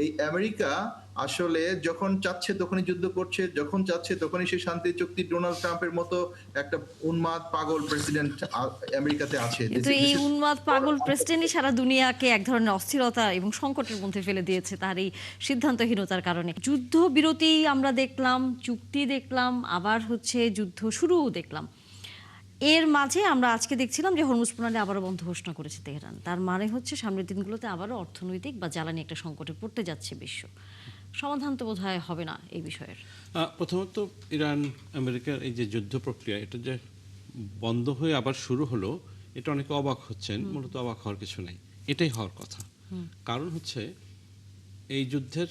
এই আমেরিকা আসলে যখন চাচ্ছে তখনই যুদ্ধ করছে, যখন চাচ্ছে তখনই সে শান্তি চুক্তি ডোনাল্ড ট্রাম্পের মতো একটা উন্মাদ পাগল প্রেসিডেন্ট আমেরিকাতে আছে। কিন্তু এই উন্মাদ পাগল প্রেসিডেন্টই সারা দুনিয়াকে এক ধরনের অস্থিরতা এবং সংকটের মধ্যে ফেলে দিয়েছে তার এই সিদ্ধান্তহীনতার কারণে। যুদ্ধবিরতি আমরা দেখলাম, চুক্তি দেখলাম, আবার হচ্ছে যুদ্ধ শুরুও দেখলাম। এর মাঝে আমরা আজকে দেখছিলাম যে হরমুজ প্রণালী আবারও বন্ধ ঘোষণা করেছে তেহরান। তার মানে হচ্ছে সামনের দিনগুলোতে আবারও অর্থনৈতিক বা জ্বালানি একটা সংকটে পড়তে যাচ্ছে বিশ্ব। সমাধান তো বোধহয় হবে না এই বিষয়ের। প্রথমত ইরান আমেরিকার এই যে যুদ্ধ প্রক্রিয়া, এটা যে বন্ধ হয়ে আবার শুরু হলো, এটা অনেকে অবাক হচ্ছেন। মূলত অবাক হওয়ার কিছু নাই, এটাই হওয়ার কথা। কারণ হচ্ছে এই যুদ্ধের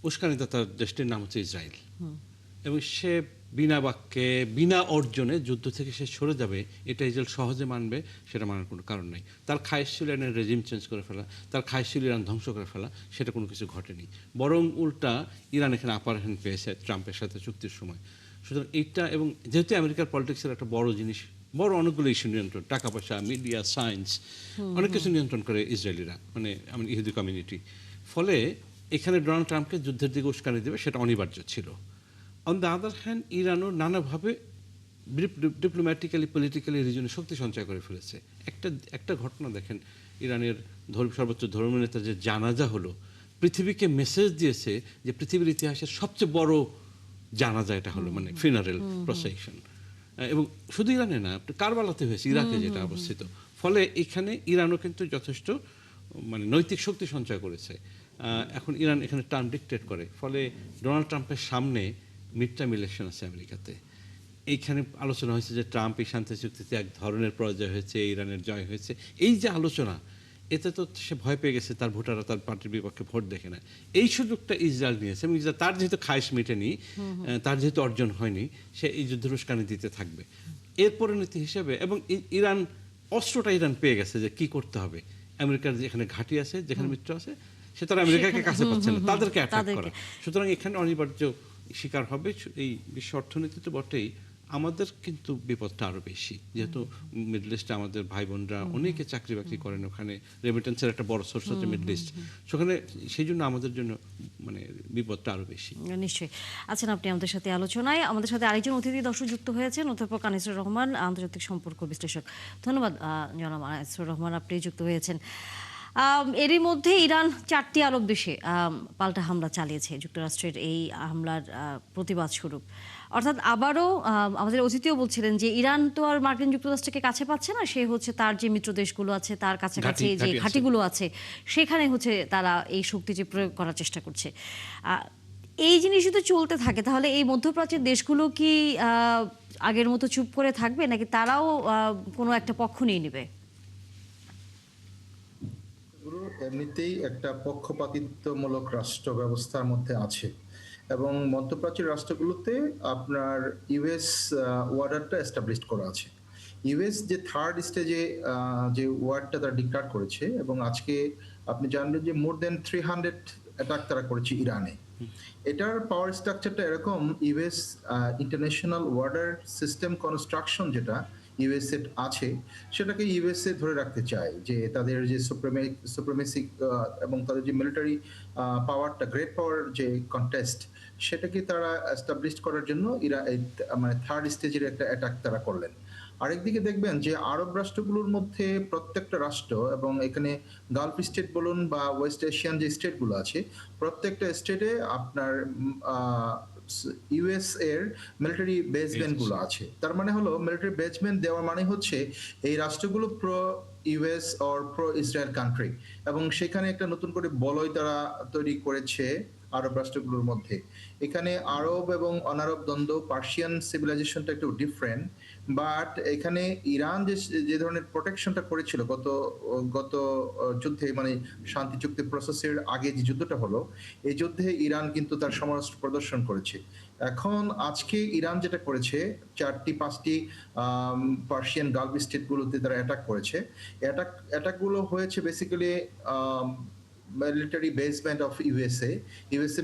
উস্কানিদাতার দেশটির নাম হচ্ছে ইসরায়েল, এবং সে বিনা বাক্যে বিনা অর্জনে যুদ্ধ থেকে সে সরে যাবে এটা ইসরায়েল সহজে মানবে, সেটা মানার কোনো কারণ নাই। তার খায়েশ ছিল ইরানের রেজিম চেঞ্জ করে ফেলা, তার খায়েশ ছিল ইরান ধ্বংস করে ফেলা, সেটা কোনো কিছু ঘটেনি। বরং উল্টা ইরান এখানে আপার হ্যান্ড পেয়েছে ট্রাম্পের সাথে চুক্তির সময়। সুতরাং এইটা, এবং যেহেতু আমেরিকার পলিটিক্সের একটা বড় জিনিস, বড় অনেকগুলো ইস্যু নিয়ন্ত্রণ, টাকা পয়সা, মিডিয়া, সায়েন্স, অনেক কিছু নিয়ন্ত্রণ করে ইসরায়েলিরা, মানে ইহুদি কমিউনিটি। ফলে এখানে ডোনাল্ড ট্রাম্পকে যুদ্ধের দিকে উস্কানি দেবে, সেটা অনিবার্য ছিল। অন দ্য আদার হ্যান্ড ইরানও নানাভাবে ডিপ্লোম্যাটিক্যালি পলিটিক্যালি রিজনে শক্তি সঞ্চয় করে ফেলেছে। একটা ঘটনা দেখেন, ইরানের সর্বোচ্চ ধর্মীয় নেতা যে জানাজা হলো, পৃথিবীকে মেসেজ দিয়েছে যে পৃথিবীর ইতিহাসের সবচেয়ে বড় জানাজা এটা হলো, মানে ফিনারেল প্রসেশন। এবং শুধু ইরানে না, কারবালাতে হয়েছে, ইরাকে যেটা অবস্থিত। ফলে এখানে ইরানও কিন্তু যথেষ্ট মানে নৈতিক শক্তি সঞ্চয় করেছে। এখন ইরান এখানে টার্ম ডিক্টেট করে। ফলে ডোনাল্ড ট্রাম্পের সামনে মিড টার্ম ইলেকশন আছে আমেরিকাতে। এইখানে আলোচনা হয়েছে যে ট্রাম্প এই শান্তি চুক্তিতে এক ধরনের পরাজয় হয়েছে, ইরানের জয় হয়েছে। এই যে আলোচনা, এতে তো সে ভয় পেয়ে গেছে, তার ভোটাররা তার পার্টির বিপক্ষে ভোট দেখে না। এই সুযোগটা ইসরায়েল নিয়েছে, এবং তার যেহেতু খায়েশ মেটেনি, তার যেহেতু অর্জন হয়নি, সে এই যুদ্ধের উস্কানি দিতে থাকবে এর পরিণতি হিসেবে। এবং ইরান অস্ত্রটা ইরান পেয়ে গেছে যে কি করতে হবে। আমেরিকার যেখানে ঘাঁটি আছে, যেখানে মিত্র আছে, সে তারা আমেরিকাকে কাছে পাচ্ছে না, তাদেরকে অ্যাটাক করা। সুতরাং এখানে অনিবার্য শিকার হবে এই বিশ্ব অর্থনীতি তো বটেই, আমাদের কিন্তু বিপদটা আরো বেশি। যেহেতু মিডল ইস্টে আমাদের ভাই বোনরা অনেকে চাকরি বাকরি করেন, ওখানে রেমিটেন্সের একটা বড় সোর্স হচ্ছে মিডল ইস্ট। সেখানে সেই জন্য আমাদের জন্য মানে বিপদটা আরো বেশি। নিশ্চয়ই আছেন আপনি আমাদের সাথে আলোচনায়। আমাদের সাথে আরেকজন অতিথি দর্শক যুক্ত হয়েছেন, অধ্যাপক আনিসুর রহমান, আন্তর্জাতিক সম্পর্ক বিশ্লেষক। ধন্যবাদ জনাব আনিসুর রহমান, আপনি যুক্ত হয়েছেন। এরই মধ্যে ইরান 4টি আরব দেশে পাল্টা হামলা চালিয়েছে যুক্তরাষ্ট্রের এই হামলার প্রতিবাদ স্বরূপ। অর্থাৎ আবারও আমাদের অতিথিও বলছিলেন যে ইরান তো আর মার্কিন যুক্তরাষ্ট্রকে কাছে পাচ্ছে না, সে হচ্ছে তার যে মিত্র দেশগুলো আছে, তার কাছাকাছি যে ঘাঁটিগুলো আছে, সেখানে হচ্ছে তারা এই শক্তি যে প্রয়োগ করার চেষ্টা করছে। এই জিনিস যদি চলতে থাকে তাহলে এই মধ্যপ্রাচ্যের দেশগুলো কি আগের মতো চুপ করে থাকবে, নাকি তারাও কোনো একটা পক্ষ নিয়ে নেবে? এমনিতেই একটা পক্ষপাতিত্বমূলক রাষ্ট্র ব্যবস্থার মধ্যে আছে, এবং মধ্যপ্রাচ্যের রাষ্ট্রগুলোতে আপনার ইউএস ওয়ার্ডারটা এস্টাবলিশ করা আছে। ইউএস যে থার্ড স্টেজে যে ওয়ার্ডটা তারা ডিক্লার করেছে, এবং আজকে আপনি জানবেন যে মোর দেন 300 অ্যাটাক তারা করেছে ইরানে। এটার পাওয়ার স্ট্রাকচারটা এরকম, US international order system construction যেটা ইউএসএ আছে, সেটাকে ইউএসএ ধরে রাখতে চায়, যে তাদের যে সুপ্রিমেসি এবং তাদের যে মিলিটারি পাওয়ারটা, গ্রেট পাওয়ার যে কন্টেস্ট, সেটাকে তারা এস্টাবলিশ করার জন্য মানে থার্ড স্টেজের একটা অ্যাটাক তারা করলেন। আরেকদিকে দেখবেন যে আরব রাষ্ট্রগুলোর মধ্যে প্রত্যেকটা রাষ্ট্র, এবং এখানে গালফ স্টেট বলুন বা ওয়েস্ট এশিয়ান যে স্টেটগুলো আছে, প্রত্যেকটা স্টেটে আপনার ইউএস এর মিলিটারি বেসমেন্ট গুলো আছে। তার মানে হলো মিলিটারি বেসমেন্ট দেওয়ার মানে হচ্ছে এই রাষ্ট্রগুলো pro US or pro Israel country, এবং সেখানে একটা নতুন করে বলয় তারা তৈরি করেছে আরব রাষ্ট্রগুলোর মধ্যে। এখানে আরব এবং অনারব দ্বন্দ্ব, পার্সিয়ান সিভিলাইজেশনটা একটু ডিফারেন্ট, বাট এখানে ইরান যে ধরনের প্রোটেকশনটা করেছিল গত গত যুদ্ধে, মানে শান্তি চুক্তি প্রসেসের আগে যে যুদ্ধটা হলো, এই যুদ্ধে ইরান কিন্তু তার সমরাস্ত্র প্রদর্শন করেছে। এখন আজকে ইরান যেটা করেছে, 4-5টি পার্সিয়ান গালফ স্টেটগুলোতে তারা অ্যাটাক করেছে। অ্যাটাকগুলো হয়েছে basically military basement of USA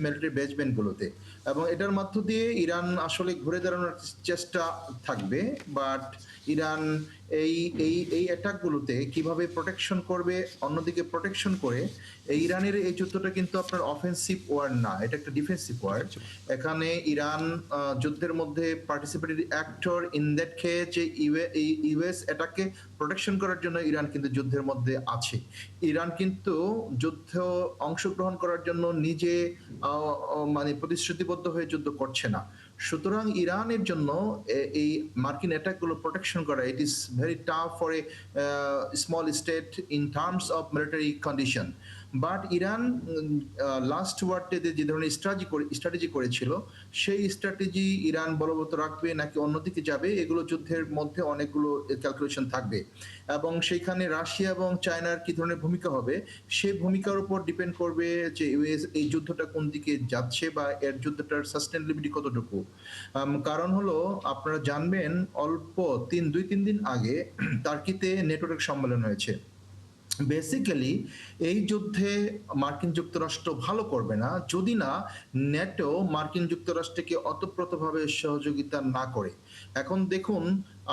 military বেসমেন্টগুলোতে, এবং এটার মধ্য দিয়ে ইরান আসলে ঘুরে দাঁড়ানোর চেষ্টা থাকবে। বাট ইরান এই এই এই অ্যাটাকগুলোতে কিভাবে প্রোটেকশন করবে, অন্যদিকে প্রোটেকশন করে এই ইরানের এই যুদ্ধটা কিন্তু আপনার অফেন্সিভ ওয়ার না, এটা একটা ডিফেন্সিভ ওয়ার। এখানে ইরান যুদ্ধের মধ্যে participatory actor in that case, যে ইউএস এটাকে প্রোটেকশন করার জন্য ইরান কিন্তু যুদ্ধের মধ্যে আছে। ইরান কিন্তু যুদ্ধ অংশগ্রহণ করার জন্য নিজে মানে প্রতিশ্রুতিবদ্ধ হয়ে যুদ্ধ করছে না। সুতরাং ইরানের জন্য এই মার্কিন অ্যাটাকগুলো প্রোটেকশন করা, it is very tough for a small state in terms of military condition. But Iran last ওয়ার্ডে যে ধরনের স্ট্র্যাটেজি করেছিল, সেই স্ট্র্যাটেজি ইরান বলবৎ রাখবে নাকি অন্যদিকে যাবে, এগুলো যুদ্ধের মধ্যে অনেকগুলো ক্যালকুলেশন থাকবে। এবং সেইখানে রাশিয়া এবং চায়নার কি ধরনের ভূমিকা হবে, সেই ভূমিকার উপর ডিপেন্ড করবে যে এই যুদ্ধটা কোন দিকে যাচ্ছে বা এর যুদ্ধটার সাস্টেনেবিলিটি কতটুকু। কারণ হলো, আপনারা জানবেন অল্প 2-3 দিন আগে টার্কিতে নেটোর সম্মেলন হয়েছে। বেসিক্যালি এই যুদ্ধে মার্কিন যুক্তরাষ্ট্র ভালো করবে না যদি না ন্যাটো মার্কিন যুক্তরাষ্ট্রকে অতপ্রতভাবে সহযোগিতা না করে। এখন দেখুন,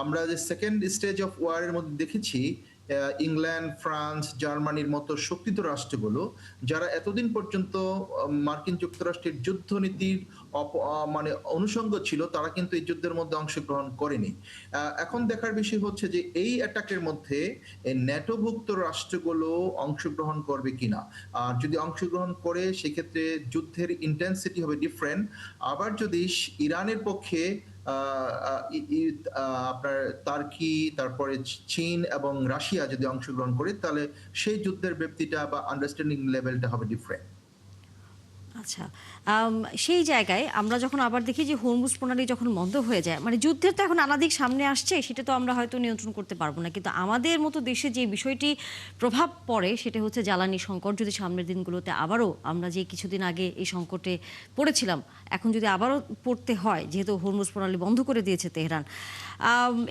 আমরা যে সেকেন্ড স্টেজ অফ ওয়ারের মধ্যে দেখেছি ইংল্যান্ড, ফ্রান্স, জার্মানির মতো শক্তিত রাষ্ট্রগুলো, যারা এতদিন পর্যন্ত মার্কিন যুক্তরাষ্ট্রের যুদ্ধনীতির মানে অনুষঙ্গ ছিল, তারা কিন্তু এই যুদ্ধের মধ্যে অংশগ্রহণ করেনি। এখন দেখার বিষয় হচ্ছে যে এই অ্যাটাকের মধ্যে ন্যাটোভুক্ত রাষ্ট্রগুলো অংশগ্রহণ করবে কিনা। আর যদি অংশগ্রহণ করে, সেক্ষেত্রে যুদ্ধের ইন্টেন্সিটি হবে ডিফারেন্ট। আবার যদি ইরানের পক্ষে আপনার টার্কি, তারপরে চীন এবং রাশিয়া যদি অংশগ্রহণ করে, তাহলে সেই যুদ্ধের ব্যাপ্তিটা বা আন্ডারস্ট্যান্ডিং লেভেলটা হবে ডিফারেন্ট। আচ্ছা, সেই জায়গায় আমরা যখন আবার দেখি যে হরমুজ প্রণালী যখন বন্ধ হয়ে যায়, মানে যুদ্ধের তো এখন নানা দিক সামনে আসছে, সেটা তো আমরা হয়তো নিয়ন্ত্রণ করতে পারবো না, কিন্তু আমাদের মতো দেশে যে বিষয়টি প্রভাব পড়ে সেটা হচ্ছে জ্বালানি সংকট। যদি সামনের দিনগুলোতে আবারও আমরা যে কিছুদিন আগে এই সংকটে পড়েছিলাম, এখন যদি আবারও পড়তে হয়, যেহেতু হরমুজ প্রণালী বন্ধ করে দিয়েছে তেহরান,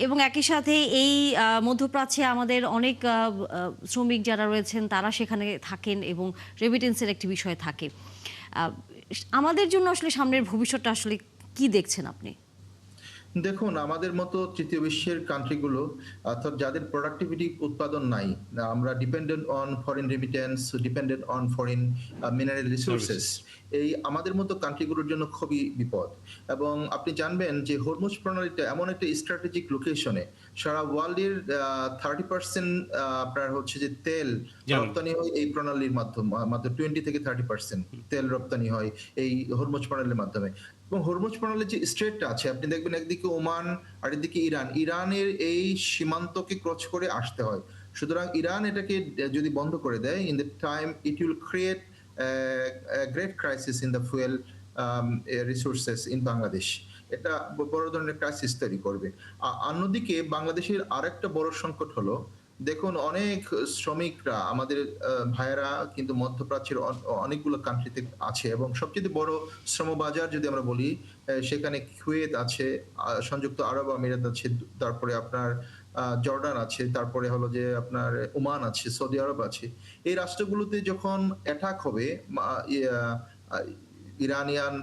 এবং একই সাথে এই মধ্যপ্রাচ্যে আমাদের অনেক শ্রমিক যারা রয়েছেন তারা সেখানে থাকেন এবং রেমিটেন্সের একটি বিষয় থাকে। আমাদের জন্য আসলে সামনের ভবিষ্যৎটা আসলে কি দেখছেন আপনি? দেখুন, আমাদের মতো তৃতীয় বিশ্বের কান্ট্রিগুলো, অর্থাৎ যাদের প্রোডাক্টিভিটি উৎপাদন নাই, আমরা dependent on foreign remittance, dependent on foreign mineral resources, এই আমাদের মতো কান্ট্রিগুলোর জন্য খুবই বিপদ। এবং আপনি জানবেন যে হরমুজ প্রণালীটা এমন একটা স্ট্র্যাটেজিক লোকেশনে, সারা ওয়ার্ল্ডের 30% আপনার হচ্ছে যে তেল রপ্তানি হয় এই প্রণালীর মাধ্যমে, মাত্র 20-30% তেল রপ্তানি হয় এই হরমুজ প্রণালীর মাধ্যমে। এবং হরমুজ প্রণালীর যে স্ট্রেটটা আছে, আপনি দেখবেন একদিকে ওমান আর এদিকে ইরানের এই সীমান্তকে ক্রস করে আসতে হয়। সুতরাং ইরান এটাকে যদি বন্ধ করে দেয়, in the time it will create great crisis in the fuel resources in Bangladesh. এটা বড় ধরনের ক্রাইসিস তৈরি করবে। অন্যদিকে বাংলাদেশের আরেকটা বড় সংকট হলো, দেখুন অনেক শ্রমিকরা আমাদের ভাইয়েরা কিন্তু মধ্যপ্রাচ্যের অনেকগুলো কান্ট্রিতে আছে, এবং সবচেয়ে বড় শ্রমবাজার যদি আমরা বলি, সেখানে কুয়েত আছে, সংযুক্ত আরব আমিরাত আছে, তারপরে আপনার জর্ডান আছে, তারপরে হলো যে আপনার ওমান আছে, সৌদি আরব আছে। এই রাষ্ট্রগুলোতে যখন অ্যাটাক হবে, ইরানিয়ান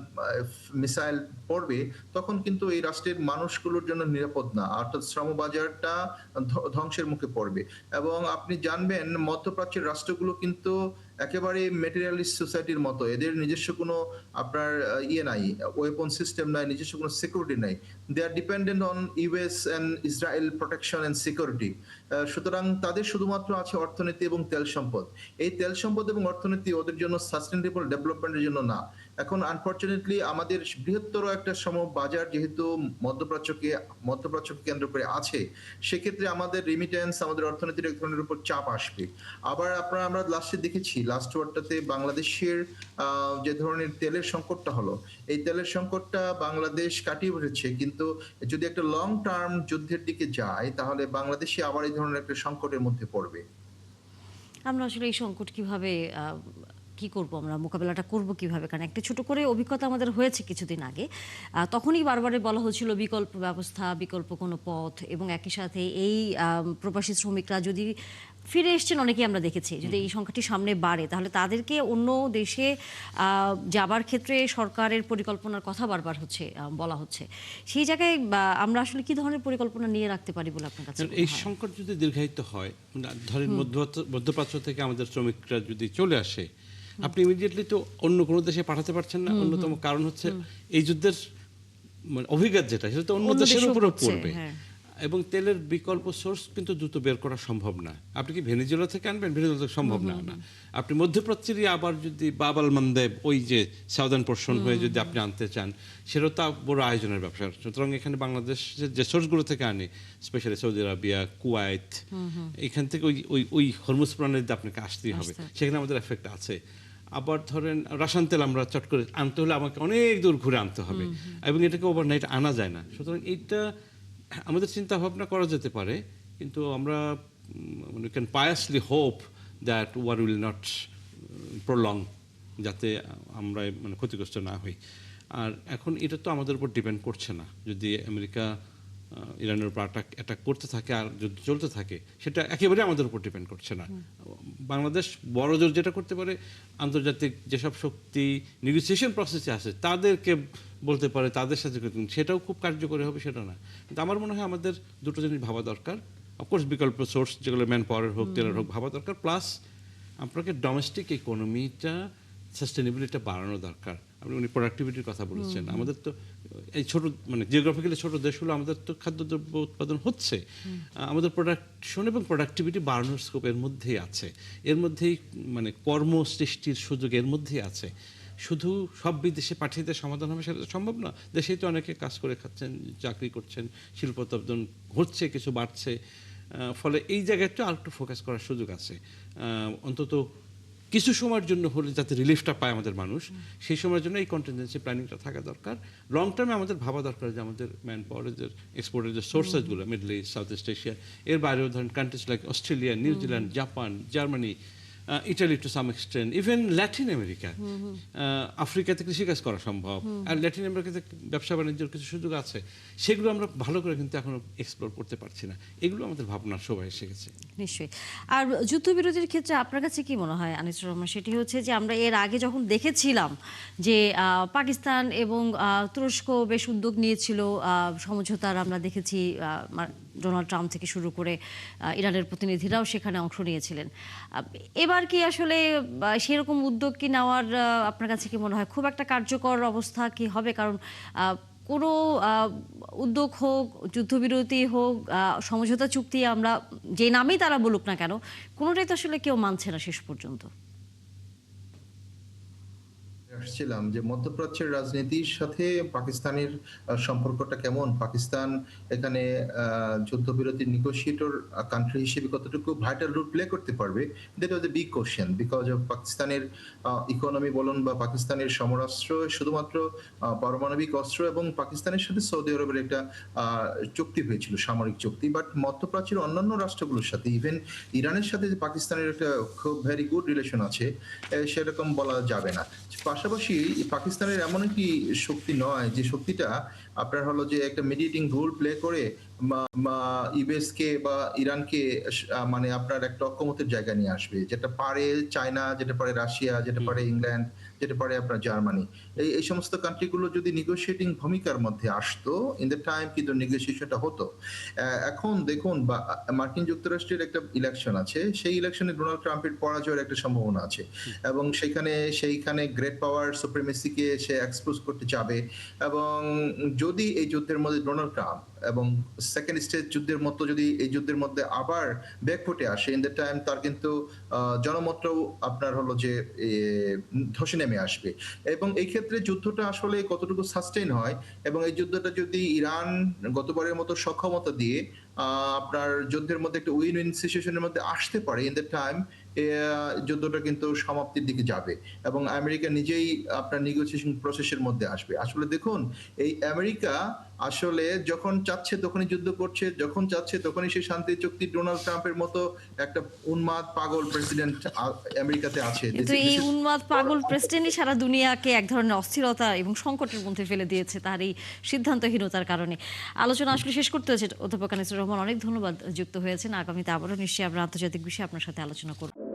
মিসাইল পড়বে, তখন কিন্তু এই রাষ্ট্রের মানুষগুলোর জন্য নিরাপদ না, অর্থাৎ শ্রমবাজারটা ধ্বংসের মুখে পড়বে। এবং আপনি জানবেন মধ্যপ্রাচ্যের রাষ্ট্রগুলো কিন্তু একেবারে মেটেরিয়ালিস্ট সোসাইটির মতো, এদের নিজস্ব কোনো আপনার নাই, ওয়েপন সিস্টেম নাই, নিজস্ব কোনো সিকিউরিটি নাই। They are dependent on US and Israel protection and security. সুতরাং তাদের শুধুমাত্র আছে অর্থনীতি এবং তেল সম্পদ। এই তেল সম্পদ এবং অর্থনীতি ওদের জন্য সাস্টেনেবল ডেভেলপমেন্টের জন্য না। এখন আনফরচুনেটলি আমাদের বৃহত্তর একটা বাজার যেহেতু মধ্যপ্রাচ্যকে কেন্দ্র করে আছে, সেক্ষেত্রে আমাদের রেমিটেন্স, আমাদের অর্থনীতির এক ধরনের উপর চাপ আসবে। আবার আমরা লাস্টে দেখেছি, লাস্ট ওয়ারটাতে বাংলাদেশের যে ধরনের তেলের সংকটটা হলো, এই তেলের সংকটটা বাংলাদেশ কাটিয়ে উঠেছে, কিন্তু যদি একটা লং টার্ম যুদ্ধের দিকে যায়, তাহলে বাংলাদেশে আবার এই ধরনের একটা সংকটের মধ্যে পড়বে। আমরা আসলে এই সংকট কিভাবে কি করব, আমরা মোকাবেলাটা করব কিভাবে? কারণ একটা ছোট করে অভিজ্ঞতা আমাদের হয়েছে কিছুদিন আগে। তখনই বারবারে বলা হচ্ছিল বিকল্প ব্যবস্থা, বিকল্প কোনো পথ, এবং একই সাথে এই প্রবাসী শ্রমিকরা যদি ফিরে এসছেন অনেকেই আমরা দেখেছি। যদি এই সংখ্যাটি সামনে বাড়ে তাহলে তাদেরকে অন্য দেশে যাবার ক্ষেত্রে সরকারের পরিকল্পনার কথা বারবার হচ্ছে বলা হচ্ছে। সেই জায়গায় আমরা আসলে কি ধরনের পরিকল্পনা নিয়ে রাখতে পারি বলে আপনার কাছে মনে এই হয়? সংকট যদি দীর্ঘায়িত হয়, ধরেন মধ্যপ্রাচ্য থেকে আমাদের শ্রমিকরা যদি চলে আসে, আপনি ইমিডিয়েটলি তো অন্য কোনো দেশে পাঠাতে পারছেন না। অন্যতম কারণ হচ্ছে এই যুদ্ধের মানে অভিজ্ঞতা যেটা, সেটা তো অন্য অন্য দেশের দেশেও উপরে হচ্ছে, পড়বে। হ্যাঁ। এবং তেলের বিকল্প সোর্স কিন্তু দ্রুত বের করা সম্ভব না। আপনি কি ভেনেজুয়েলা থেকে আনবেন? ভেনেজুয়েলা থেকে সম্ভব না। আপনি মধ্যপ্রাচ্যেরই আবার যদি বাবাল মান্দেব ওই যে সাউদার্ন পোর্শন হয়ে যদি আপনি আনতে চান, সেটাও তো বড় আয়োজনের ব্যবসা। সুতরাং এখানে বাংলাদেশের যে সোর্সগুলো থেকে আনে, স্পেশালি সৌদি আরবিয়া, কুয়েত, এখান থেকে ওই ওই ওই হরমুজ প্রণালীতে আপনাকে আসতেই হবে। সেখানে আমাদের এফেক্ট আছে। আবার ধরেন রাসায়ন তেল আমরা চট করে আনতে হলে আমাকে অনেক দূর ঘুরে আনতে হবে, এবং এটাকে ওভারনাইট আনা যায় না। সুতরাং এইটা আমাদের চিন্তা ভাবনা করা যেতে পারে, কিন্তু আমরা we can piously hope that war will not prolong, যাতে আমরা মানে ক্ষতিগ্রস্ত না হই। আর এখন এটা তো আমাদের উপর ডিপেন্ড করছে না। যদি আমেরিকা ইরানের উপর অ্যাটাক করতে থাকে আর যুদ্ধ চলতে থাকে, সেটা একেবারে আমাদের উপর ডিপেন্ড করছে না। বাংলাদেশ বড় জোর যেটা করতে পারে, আন্তর্জাতিক যেসব শক্তি নেগোসিয়েশন প্রসেসে আছে তাদেরকে বলতে পারে, তাদের সাথে সেটাও খুব কার্যকরী হবে সেটা না। কিন্তু আমার মনে হয় আমাদের দুটো জিনিস ভাবা দরকার। অফকোর্স বিকল্প সোর্স যেগুলো ম্যান পাওয়ারের হোক, তেলের হোক, ভাবা দরকার। প্লাস আপনাকে ডোমেস্টিক ইকোনমিটা সাস্টেনেবিলিটি বাড়ানো দরকার। আপনি উনি প্রোডাক্টিভিটির কথা বলেছেন। আমাদের তো এই ছোট মানে জিওগ্রাফিক্যালি ছোট দেশ হলো, আমাদের তো খাদ্যদ্রব্য উৎপাদন হচ্ছে। আমাদের প্রোডাকশন এবং প্রোডাক্টিভিটি বাড়ানোর স্কোপ এর মধ্যেই আছে। এর মধ্যেই মানে কর্ম সৃষ্টির সুযোগ এর মধ্যেই আছে। শুধু সব বিদেশে পাঠিয়ে দিয়ে সমাধান হবে সেটা তো সম্ভব না। দেশেই তো অনেকে কাজ করে খাচ্ছেন, চাকরি করছেন, শিল্প উৎপাদন হচ্ছে, কিছু বাড়ছে। ফলে এই জায়গাটা আর একটু ফোকাস করার সুযোগ আছে। অন্তত কিছু সময়ের জন্য হলে যাতে রিলিফটা পায় আমাদের মানুষ, সেই সময়ের জন্য এই কন্টিনজেন্সি প্ল্যানিংটা থাকা দরকার। লং টার্মে আমাদের ভাবা দরকার যে আমাদের ম্যান পাওয়ারের যে এক্সপোর্টের যে সোর্সেসগুলো, Middle East, South East Asia, এর বাইরেও ধরেন countries like Australia, New Zealand, Japan, Germany, Italy to some extent, even Latin America, আফ্রিকাতে কৃষিকাজ করা সম্ভব, আর ল্যাটিন আমেরিকাতে ব্যবসা বাণিজ্যের কিছু সুযোগ আছে। সেগুলো আমরা ভালো করে কিন্তু এখনো এক্সপ্লোর করতে পারছি না। এগুলো আমাদের ভাবনার সময় এসে গেছে। নিশ্চয়ই। আর যুদ্ধবিরতির ক্ষেত্রে আপনার কাছে কি মনে হয় আনিসুর রহমান? সেটি হচ্ছে যে আমরা এর আগে যখন দেখেছিলাম যে পাকিস্তান এবং তুরস্ক বেশ উদ্যোগ নিয়েছিল সমঝোতার, আমরা দেখেছি ডোনাল্ড ট্রাম্প থেকে শুরু করে ইরানের প্রতিনিধিরাও সেখানে অংশ নিয়েছিলেন। এবার কি আসলে সেরকম উদ্যোগ কি নেওয়ার আপনার কাছে কি মনে হয় খুব একটা কার্যকর অবস্থা কি হবে? কারণ কোনো উদ্যোগ হোক, যুদ্ধবিরতি হোক, সমঝোতা চুক্তি আমরা যে নামেই তারা বলুক না কেন, কোনোটাই তো আসলে কেউ মানছে না শেষ পর্যন্ত। আসছিলাম যে মধ্যপ্রাচ্যের রাজনীতির সাথে পাকিস্তানের সম্পর্কটা কেমন, পাকিস্তান এখানে যুদ্ধবিরতির নেগোশিয়েটর কান্ট্রি হিসেবে কতটুকু ভাইটাল রোল প্লে করতে পারবে, that was a big question. Because of পাকিস্তানের ইকোনমি বলুন বা পাকিস্তানের সমরাস্ত্র শুধুমাত্র পারমাণবিক অস্ত্র, এবং পাকিস্তানের সাথে সৌদি আরবের একটা চুক্তি হয়েছিল, সামরিক চুক্তি। বাট মধ্যপ্রাচ্যের অন্যান্য রাষ্ট্রগুলোর সাথে, ইভেন ইরানের সাথে যে পাকিস্তানের একটা খুব ভেরি গুড রিলেশন আছে, সেরকম বলা যাবে না। পাশাপাশি পাকিস্তানের এমন একটি শক্তি নয় যে শক্তিটা আপনার হলো যে একটা মিডিয়েটিং রোল প্লে করে ইউএস কে বা ইরানকে মানে আপনার একটা অক্ষমতার জায়গায় নিয়ে আসবে, যেটা পারে চায়না, যেটা পারে রাশিয়া, যেটা পারে ইংল্যান্ড, যেটা পারে আপনার জার্মানি। এই সমস্ত কান্ট্রিগুলো যদি নেগোশিয়েটিং ভূমিকার মধ্যে আসতো, ইন দ্য টাইম কিন্তু নেগোসিয়েশনটা হতো। এখন দেখুন মার্কিন যুক্তরাষ্ট্রের একটা ইলেকশন আছে, সেই ইলেকশনে ডোনাল্ড ট্রাম্পের পরাজয়ের একটা সম্ভাবনা আছে, এবং সেইখানে গ্রেট পাওয়ার সুপ্রিমেসিকে সে এক্সপোজ করতে চাবে। এবং যদি এই যুদ্ধের মধ্যে ডোনাল্ড ট্রাম্প এবং সেকেন্ড স্টেজ যুদ্ধের মতো যদি এই যুদ্ধের মধ্যে আবার ব্যাকফুটে আসে, ইন দ্য টাইম তার কিন্তু জনমতটাও আপনার হলো যে ধসে নেমে আসবে। এবং এই ক্ষেত্রে যুদ্ধটা আসলে কতটুকু সাস্টেইন হয়, এবং এই যুদ্ধটা যদি ইরান গতবারের মতো সক্ষমতা দিয়ে আপনার যুদ্ধের মধ্যে একটা উইন উইন সিচুয়েশনের মধ্যে আসতে পারে, ইন দ্য টাইম যুদ্ধটা কিন্তু সমাপ্তির দিকে যাবে, এবং আমেরিকা নিজেই আপনার নেগোসিয়েশন প্রসেসের মধ্যে আসবে। আসলে দেখুন, এই আমেরিকা আসলে যখন চাচ্ছে তখনই যুদ্ধ করছে, যখন চাচ্ছে তখনই সে শান্তি চুক্তি, ডোনাল্ড ট্রাম্পের মতো একটা উন্মাদ পাগল প্রেসিডেন্ট আমেরিকাতে আছে। কিন্তু এই উন্মাদ পাগল প্রেসিডেন্টই সারা দুনিয়াকে এক ধরনের অস্থিরতা এবং সংকটের মধ্যে ফেলে দিয়েছে তার এই সিদ্ধান্তহীনতার কারণে। আলোচনা আসলে শেষ করতে হয়েছে। অধ্যাপক আনিসুর রহমান, অনেক ধন্যবাদ যুক্ত হয়েছেন। আগামীতে আবারও নিশ্চয়ই আমরা আন্তর্জাতিক বিষয়ে আপনার সাথে আলোচনা করব।